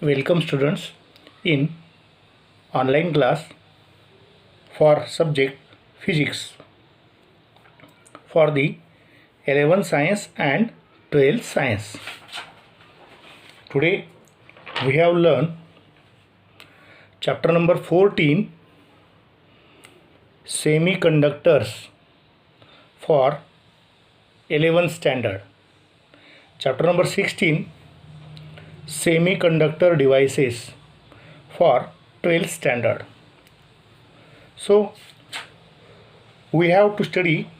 Welcome students in online class for subject physics for the 11th science and 12th science. Today we have learned chapter number 14 semiconductors for 11th standard. Chapter number 16 semiconductor devices for 12th standard. So we have to study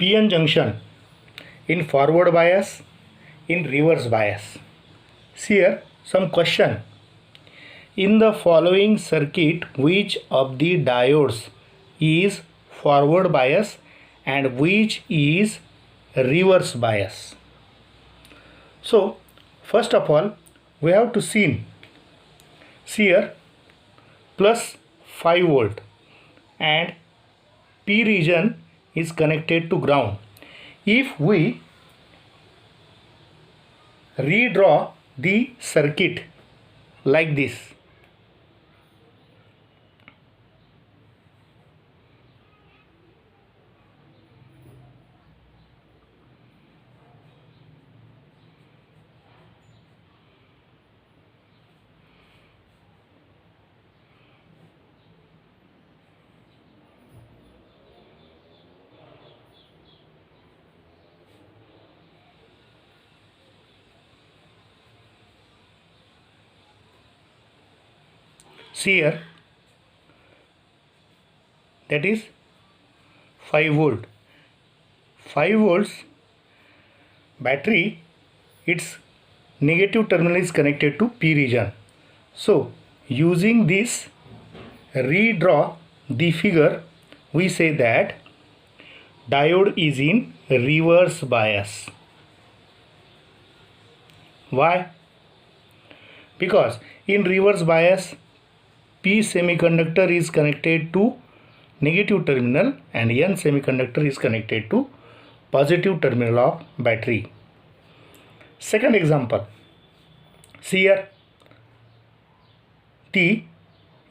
PN junction in forward bias, in reverse bias. See here some question. In the following circuit, which of the diodes is forward bias and which is reverse bias? So first of all, we have to see here plus 5 volt and P region is connected to ground. If we redraw the circuit like this, see here, that is 5 volt. 5 volts battery, its negative terminal is connected to P region. So using this redraw the figure, we say that diode is in reverse bias. Why? Because in reverse bias P semiconductor is connected to negative terminal and N semiconductor is connected to positive terminal of battery. Second example, see here, the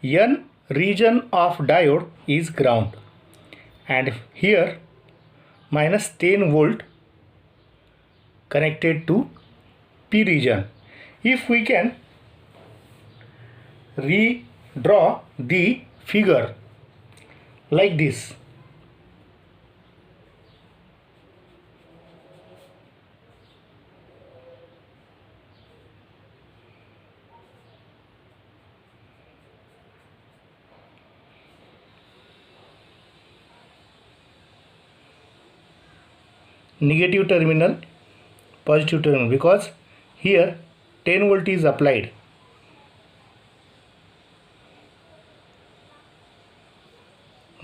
N region of diode is ground and here minus 10 volt connected to P region. If we can redraw the figure like this, negative terminal, positive terminal, because here 10 volt is applied.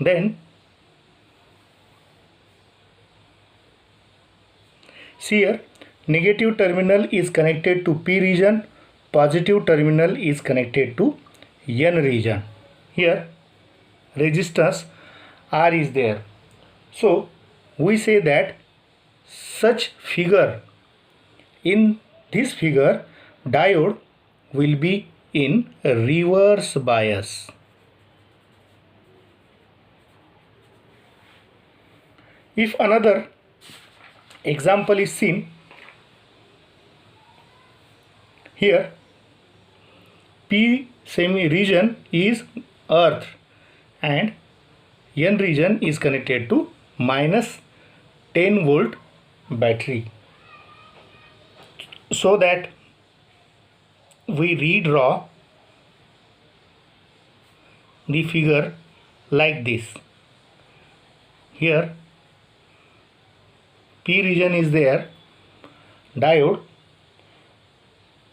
Then see here, negative terminal is connected to P region, positive terminal is connected to N region. Here resistance R is there. So we say that such figure, in this figure diode will be in reverse bias. If another example is seen, here P semi region is earth and N region is connected to minus 10 volt battery, so that we redraw the figure like this. Here P region is there, diode,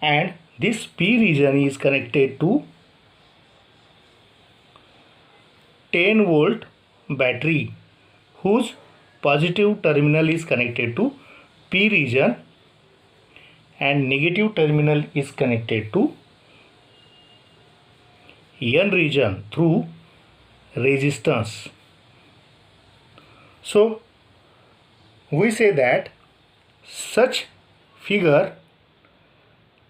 and this P region is connected to 10 volt battery whose positive terminal is connected to P region and negative terminal is connected to N region through resistance. So we say that such figure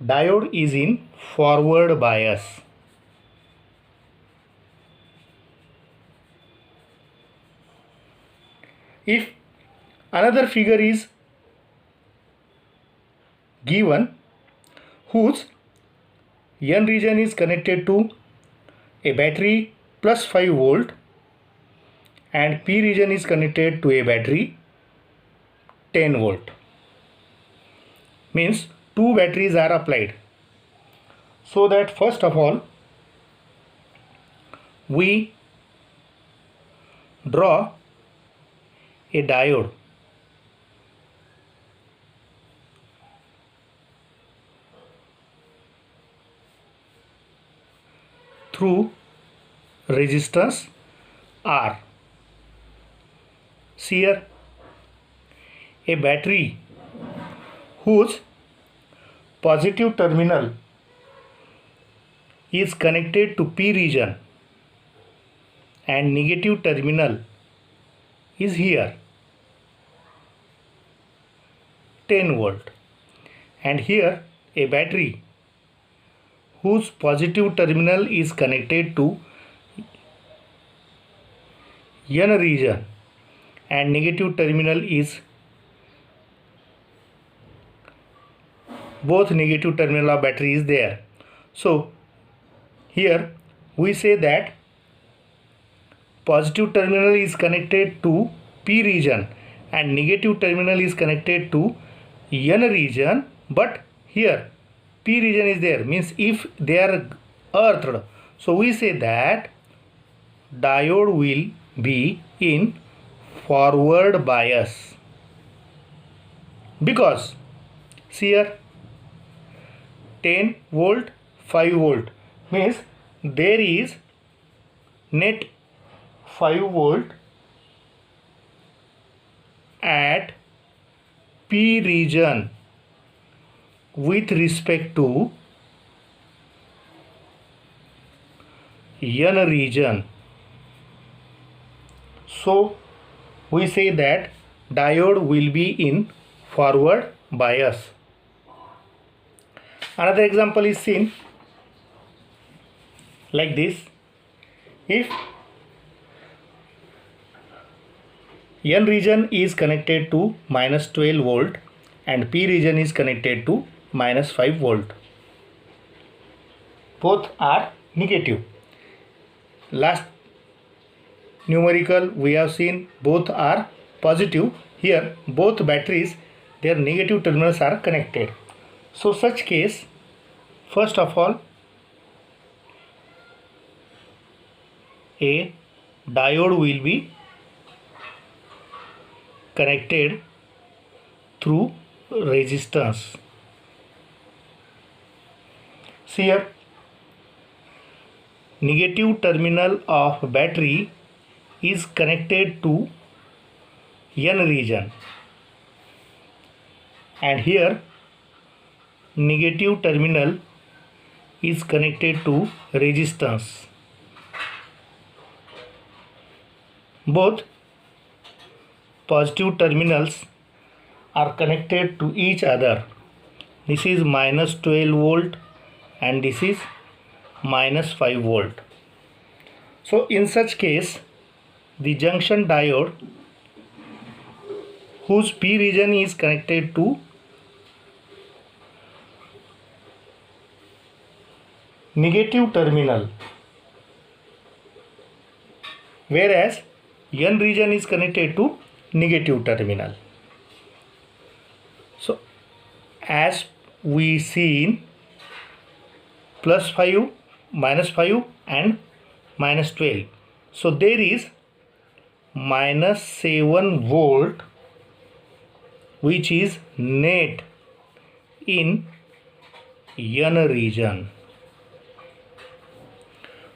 diode is in forward bias. If another figure is given whose N region is connected to a battery plus 5 volt and P region is connected to a battery 10 volt, means two batteries are applied. So that first of all we draw a diode through resistance R. See here, a battery whose positive terminal is connected to P region and negative terminal is here 10 volt, and here a battery whose positive terminal is connected to N region and negative terminal is both negative terminal of battery is there. So here we say that positive terminal is connected to P region and negative terminal is connected to N region, but here P region is there, means if they are earthed, so we say that diode will be in forward bias, because see here 10 volt 5 volt means there is net 5 volt at P region with respect to N region. So we say that diode will be in forward bias. Another example is seen like this. If N region is connected to minus 12 volt and P region is connected to minus 5 volt, both are negative. Last numerical we have seen both are positive. Here both batteries, their negative terminals are connected. So such case, first of all a diode will be connected through resistance. See here, negative terminal of battery is connected to N region, and here negative terminal is connected to resistance. Both positive terminals are connected to each other. This is minus 12 volt and this is minus 5 volt. So in such case, the junction diode whose P region is connected to negative terminal, whereas N region is connected to negative terminal. So as we seen, plus 5, minus 5 and minus 12. So there is minus 7 volt which is net in N region.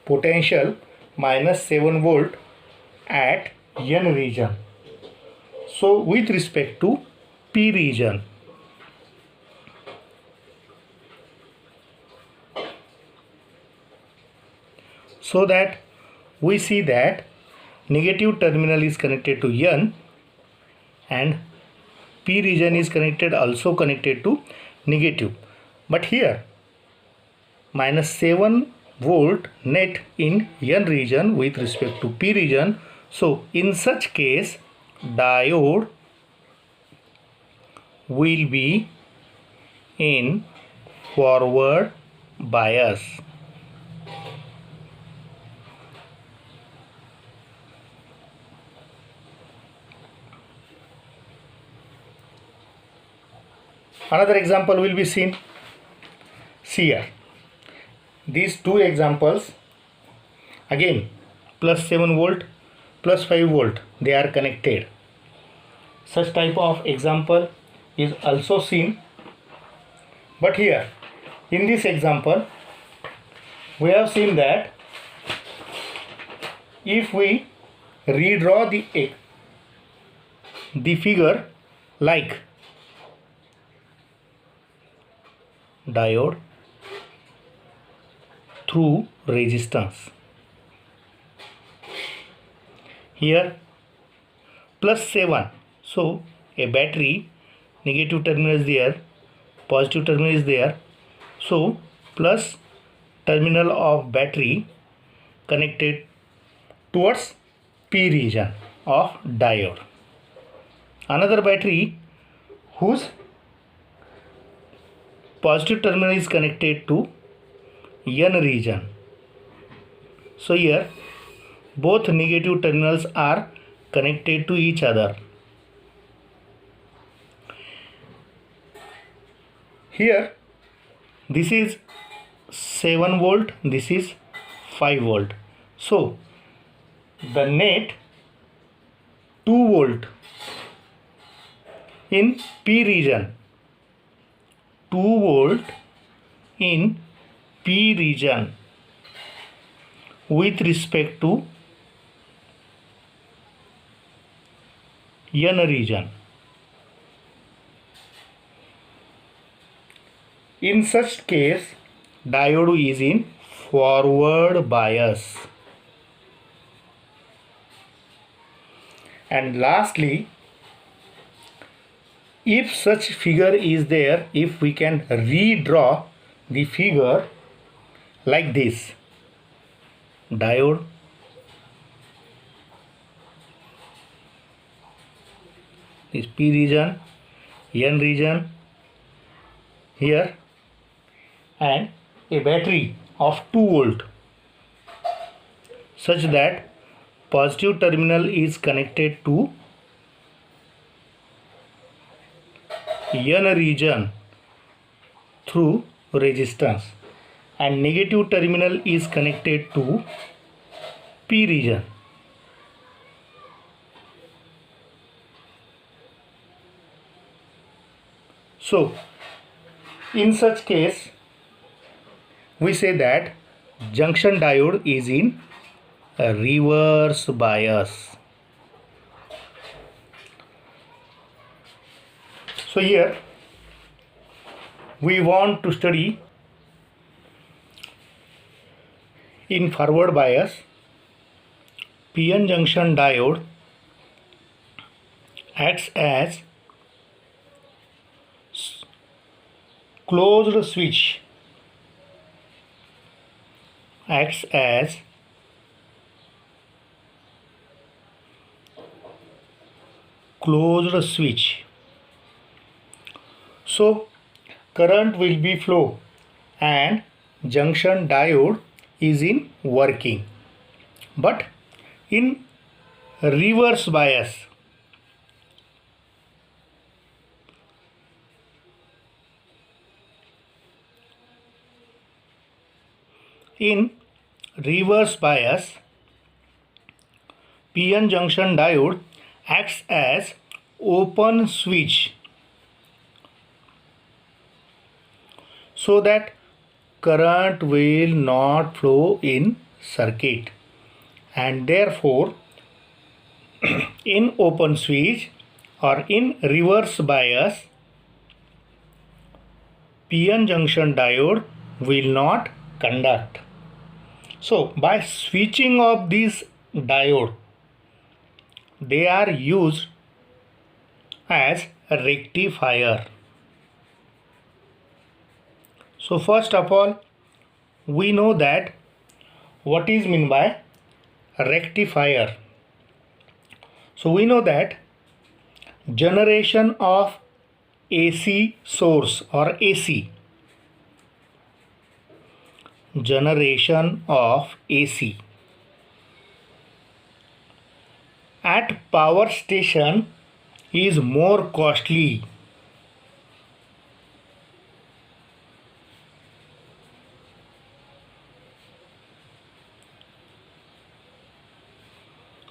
Potential minus 7 volt at N region. So with respect to P region, so that we see that negative terminal is connected to N and P region is also connected to negative, But here -7 volt net in N region with respect to P region. So in such case diode will be in forward bias. Another example will be seen. See here. These two examples, again +7 volt, +5 volt, they are connected. Such type of example is also seen. But here in this example we have seen that if we redraw the figure like diode through resistance, here +7, so a battery, negative terminal is there, positive terminal is there, so plus terminal of battery connected towards P region of diode. Another battery whose positive terminal is connected to N region. So here both negative terminals are connected to each other. Here this is 7 volt, this is 5 volt. So the net 2 volt in P region, 2 volt in P region with respect to N region. In such case diode is in forward bias. And lastly, if such figure is there, if we can redraw the figure like this, diode, this P region, N region here, and a battery of 2 volt, such that positive terminal is connected to N region through resistance and negative terminal is connected to P region. So in such case we say that junction diode is in a reverse bias. So here we want to study in forward bias. PN junction diode acts as closed switch, acts as closed switch. So current will be flow and junction diode is in working, but in reverse bias. In reverse bias, PN junction diode acts as open switch, so that current will not flow in circuit, and therefore in open switch or in reverse bias, PN junction diode will not conduct. So by switching off these diode, they are used as a rectifier. So first of all, we know that what is meant by rectifier. So we know that generation of AC source or AC, generation of AC at power station is more costly.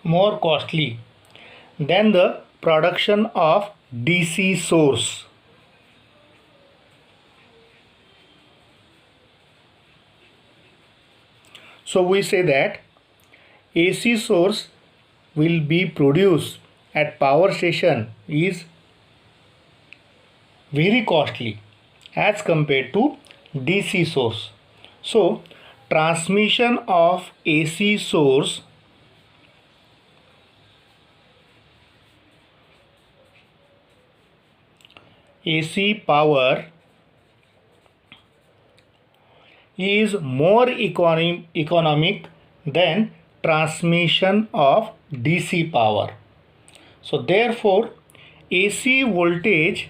More costly than the production of DC source. So we say that AC source will be produced at power station is very costly as compared to DC source. So transmission of AC source AC power is more economic than transmission of DC power. So therefore AC voltage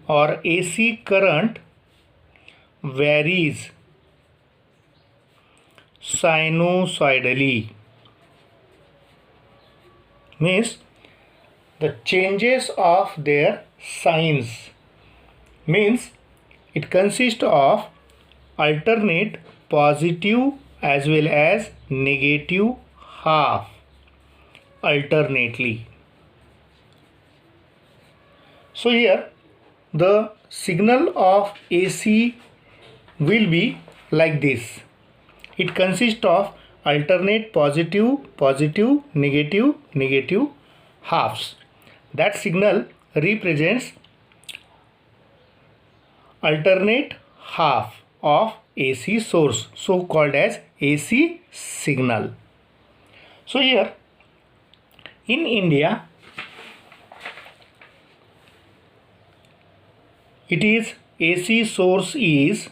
or AC current varies sinusoidally, means the changes of their signs, means it consists of alternate positive as well as negative half alternately. So here the signal of AC will be like this. It consists of alternate positive, positive, negative, negative halves. That signal represents alternate half of AC source, so called as AC signal. So here in India, it is AC source is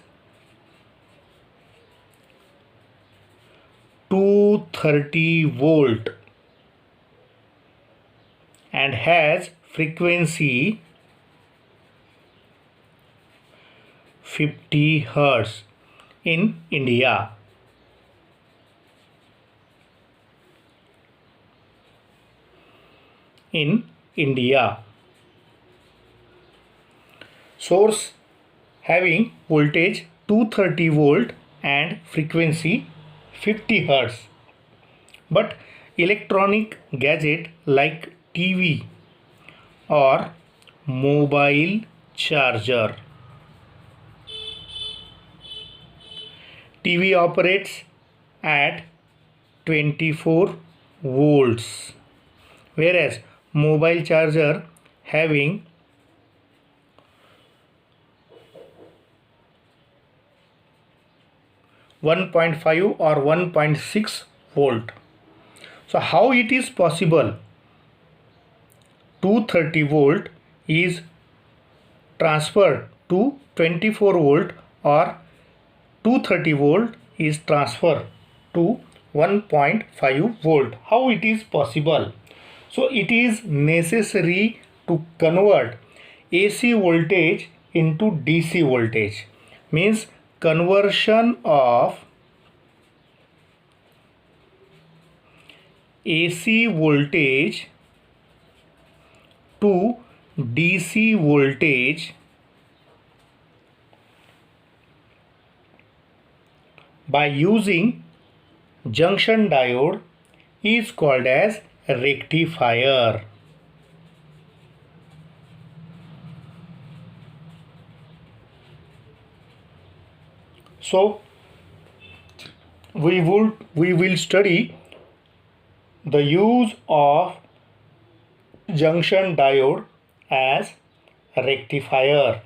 230 volt and has frequency 50 hertz in India. In India, source having voltage 230 volt and frequency 50 hertz, but electronic gadget like TV or mobile charger, TV operates at 24 volts, whereas mobile charger having 1.5 or 1.6 volt. So how it is possible 230 volt is transferred to 24 volt or 230 volt is transferred to 1.5 volt? How it is possible? So it is necessary to convert AC voltage into DC voltage, means conversion of AC voltage to DC voltage by using junction diode is called as rectifier. So we will study the use of junction diode as rectifier.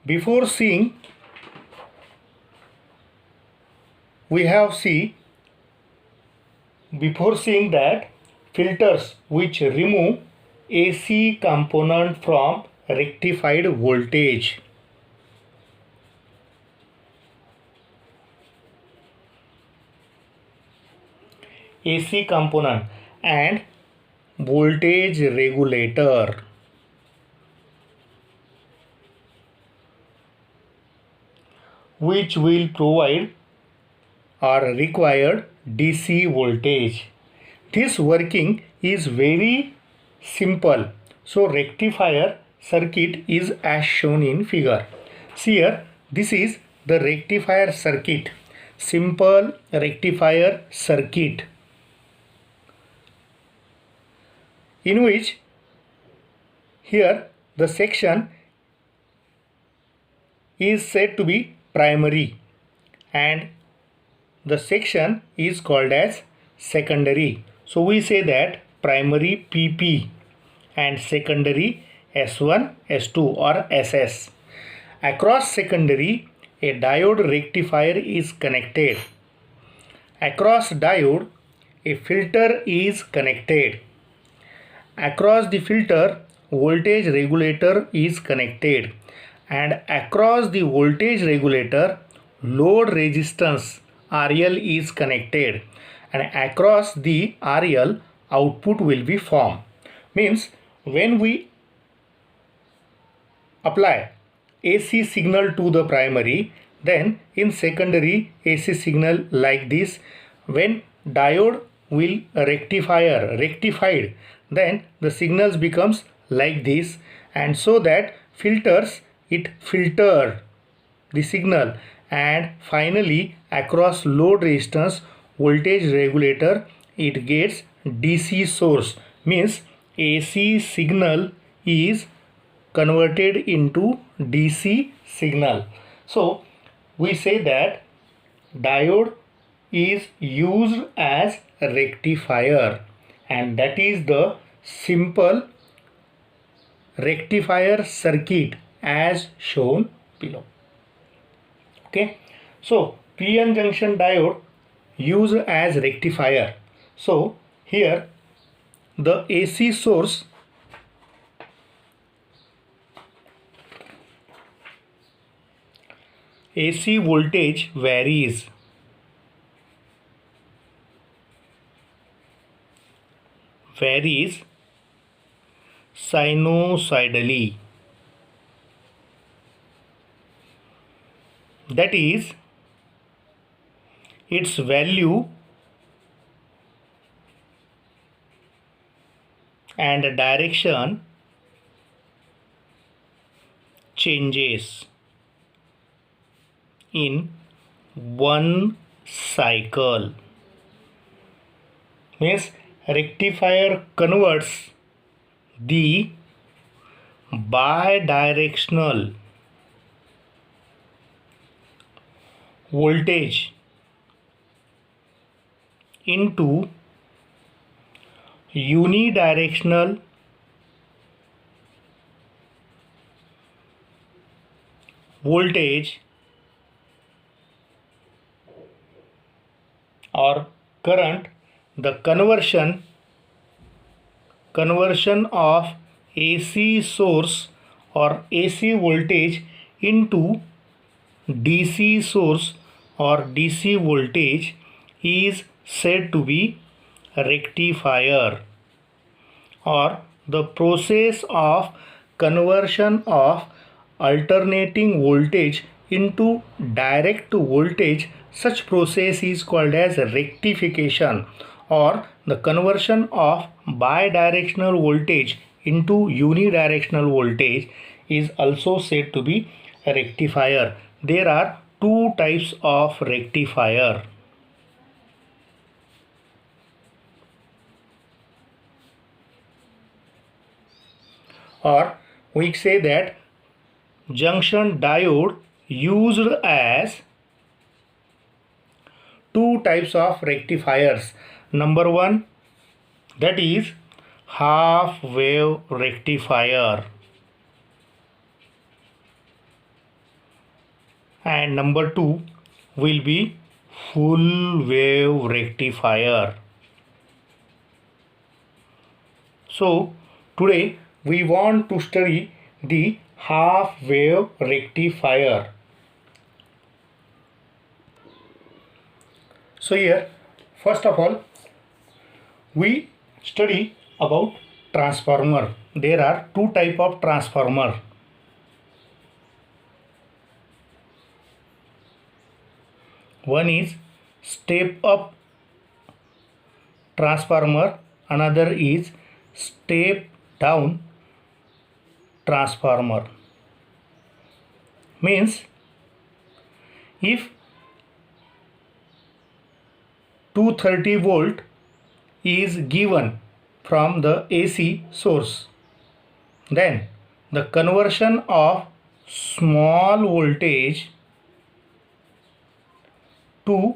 Before seeing, before seeing that filters which remove AC component from rectified voltage. AC component and voltage regulator, which will provide or required DC voltage. This working is very simple. So rectifier circuit is as shown in figure. See here, this is the rectifier circuit, simple rectifier circuit, in which here the section is said to be primary and the section is called as secondary. So we say that primary PP and secondary S1, S2 or SS. Across secondary, a diode rectifier is connected. Across diode, a filter is connected. Across the filter, voltage regulator is connected, and across the voltage regulator, load resistance RL is connected, and across the RL, output will be formed. Means when we apply AC signal to the primary, then in secondary AC signal like this, when diode will rectified, then the signals becomes like this, and so that filters it filter the signal, and finally across load resistance voltage regulator it gets DC source. Means AC signal is converted into DC signal. So we say that diode is used as a rectifier, and that is the simple rectifier circuit as shown below. Okay, so PN junction diode used as rectifier. So here the AC source AC voltage varies sinusoidally. That is, its value and direction changes in one cycle. Means rectifier converts the bidirectional voltage into unidirectional voltage or current. The conversion of AC source or AC voltage into DC source or DC voltage is said to be rectifier, or the process of conversion of alternating voltage into direct voltage. Such process is called as rectification, or the conversion of bidirectional voltage into unidirectional voltage is also said to be a rectifier. There are two types of rectifier. Or we say that junction diode used as two types of rectifiers. Number one, that is half wave rectifier, and number two will be full wave rectifier. So today we want to study the half wave rectifier. So here, first of all, we study about transformer. There are two type of transformer. One is step up transformer, another is step down transformer. Means if 230 volt is given from the AC source, then the conversion of small voltage to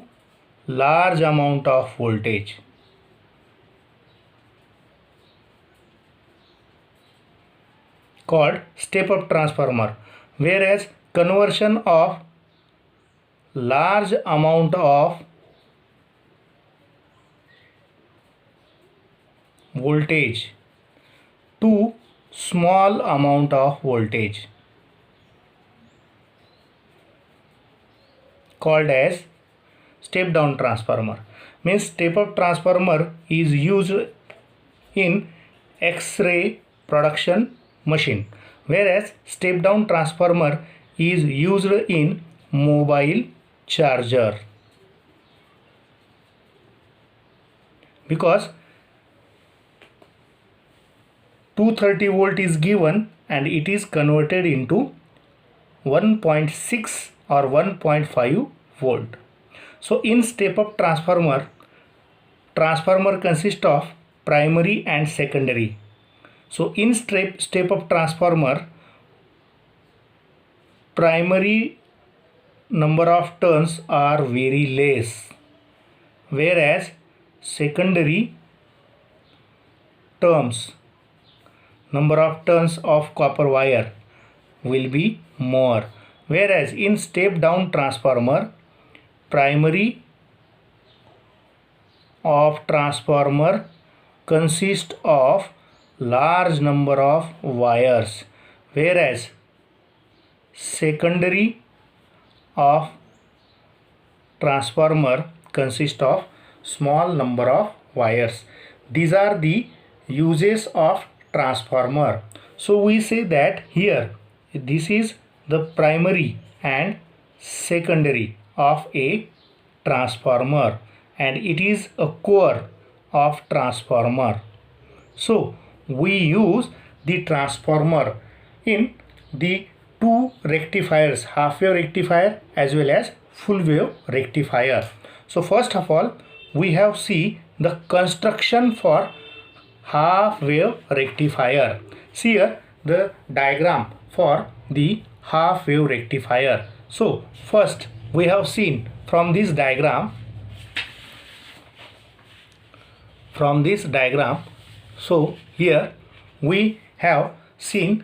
large amount of voltage called step up transformer, whereas conversion of large amount of voltage to small amount of voltage called as step down transformer. Means step up transformer is used in X-ray production machine, whereas step down transformer is used in mobile charger, because 230 volt is given and it is converted into 1.6 or 1.5 volt. So in step up transformer consists of primary and secondary. So in step up transformer, primary number of turns are very less, whereas secondary terms, number of turns of copper wire will be more. Whereas in step down transformer, primary of transformer consists of large number of wires, whereas secondary of transformer consists of small number of wires. These are the uses of transformer. So we say that here this is the primary and secondary of a transformer, and it is a core of transformer. So we use the transformer in the two rectifiers, half wave rectifier as well as full wave rectifier. So first of all, we have see the construction for half wave rectifier. See here the diagram for the half wave rectifier. So first we have seen from this diagram, so here we have seen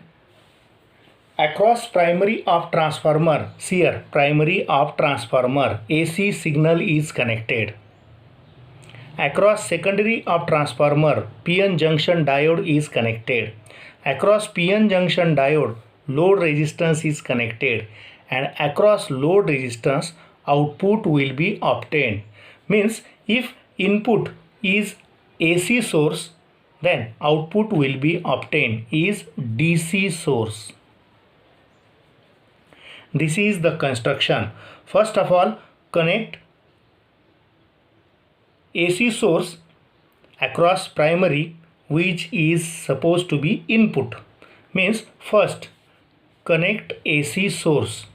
across primary of transformer. See here, primary of transformer, AC signal is connected. Across secondary of transformer, PN junction diode is connected. Across PN junction diode, load resistance is connected, and across load resistance, output will be obtained. Means if input is AC source, then output will be obtained is DC source. This is the construction. First of all, connect AC source across primary, which is supposed to be input. Means first connect AC source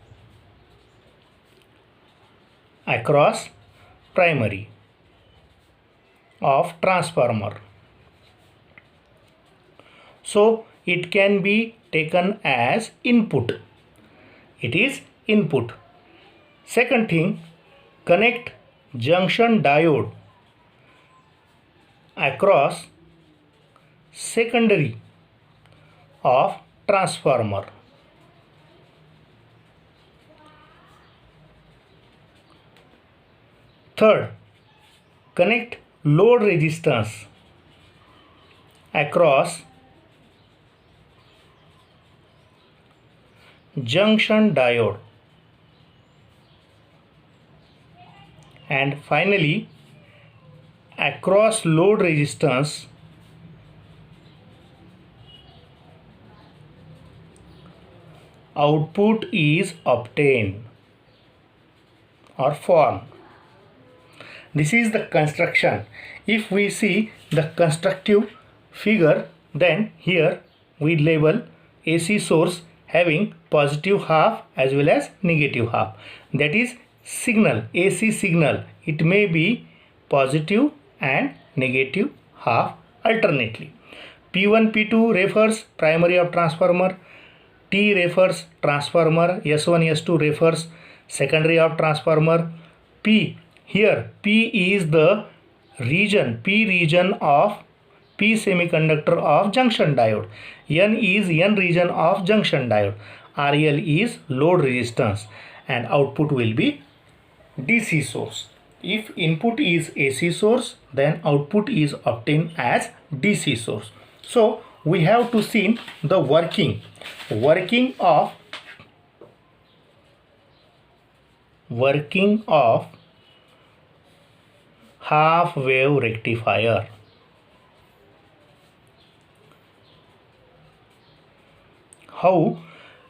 across primary of transformer. So it can be taken as input. It is input. Second thing, connect junction diode across secondary of transformer. Third, connect load resistance across junction diode. And finally, across load resistance output is obtained or formed. This is the construction. If we see the constructive figure, then here we label AC source having positive half as well as negative half. That is signal, AC signal. It may be positive and negative half alternately. P1, P2 refers primary of transformer. T refers transformer. S1, S2 refers secondary of transformer. P, here P is the region, P region of P semiconductor of junction diode. N is N region of junction diode. RL is load resistance and output will be DC source. If input is AC source, then output is obtained as DC source. So we have to see the working of half wave rectifier. How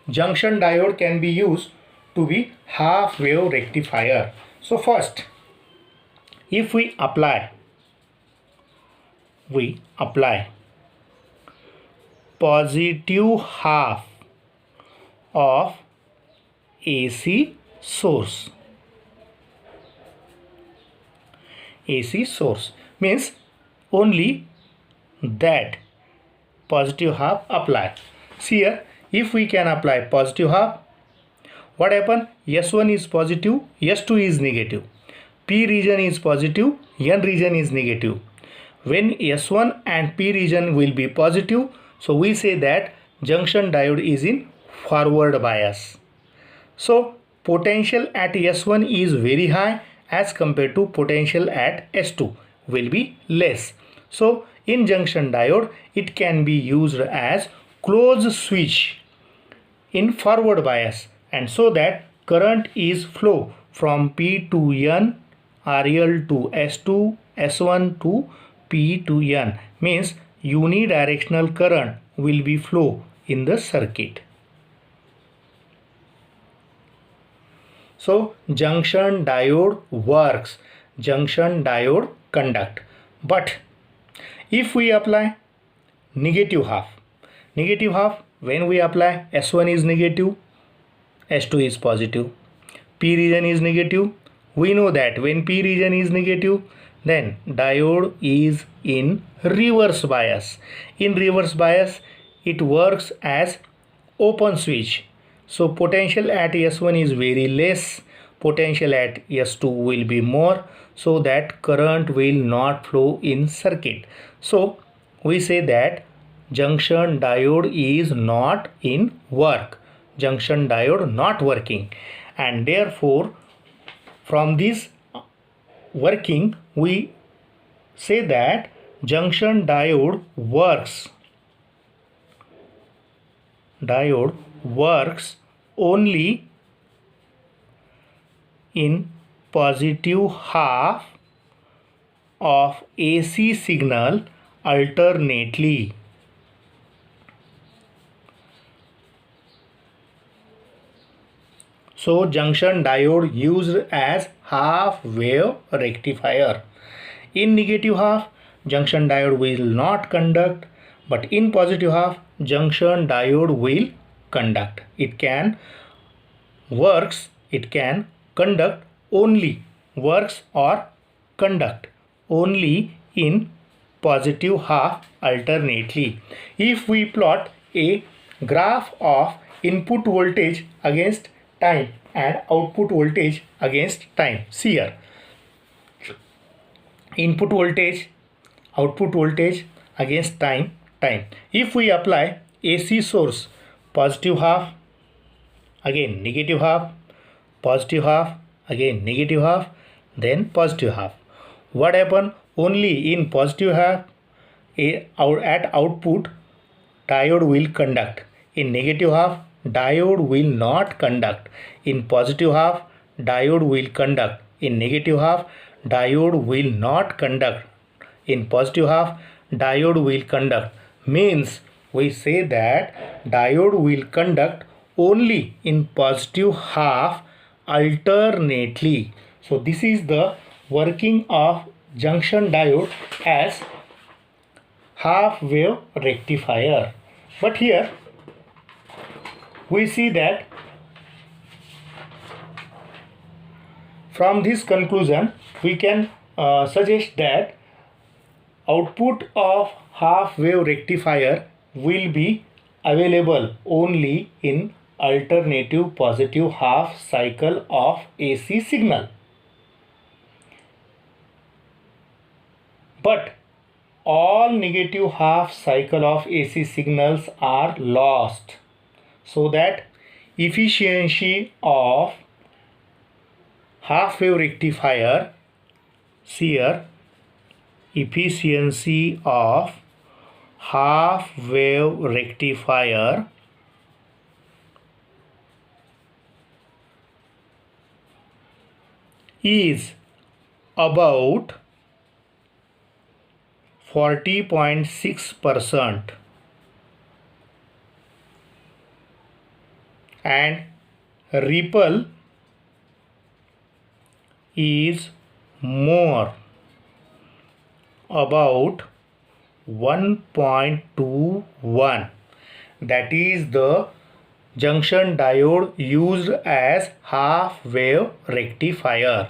junction diode can be used to be half wave rectifier. So first, if we apply positive half of AC source. AC source means only that positive half apply. See here, if we can apply positive half, what happen? S1 is positive, S2 is negative. P region is positive, N region is negative. When S1 and P region will be positive, so we say that junction diode is in forward bias. So potential at S1 is very high as compared to potential at S2 will be less. So in junction diode, it can be used as closed switch in forward bias, and so that current is flow from P to N, RL to S2, S1 to P to N, means unidirectional current will be flow in the circuit. So junction diode works, junction diode conduct. But if we apply negative half, when we apply S1 is negative, S2 is positive, P region is negative. We know that when P region is negative, then diode is in reverse bias. In reverse bias, it works as open switch. So potential at S1 is very less, potential at S2 will be more, so that current will not flow in circuit. So we say that junction diode is not in work, junction diode not working, and therefore from this working we say that junction diode works only in positive half of AC signal alternately. So junction diode used as half wave rectifier. In negative half, junction diode will not conduct, but in positive half, junction diode will conduct. It can conduct only, works or conduct only in positive half alternately. If we plot a graph of input voltage against time and output voltage against time, see here, input voltage, output voltage against time. If we apply AC source, positive half, again negative half, positive half, again negative half, then positive half. What happen? Only in positive half at output diode will conduct. In negative half, diode will not conduct. In positive half, diode will conduct. In negative half, diode will not conduct. in positive half, diode will conduct. Means we say that diode will conduct only in positive half alternately. So this is the working of junction diode as half wave rectifier. But here we see that from this conclusion we can suggest that output of half wave rectifier will be available only in alternative positive half cycle of AC signal. But all negative half cycle of AC signals are lost, so that efficiency of half wave rectifier, here efficiency of half wave rectifier is about 40.6% and ripple is more, about 1.21. That is the junction diode used as half wave rectifier.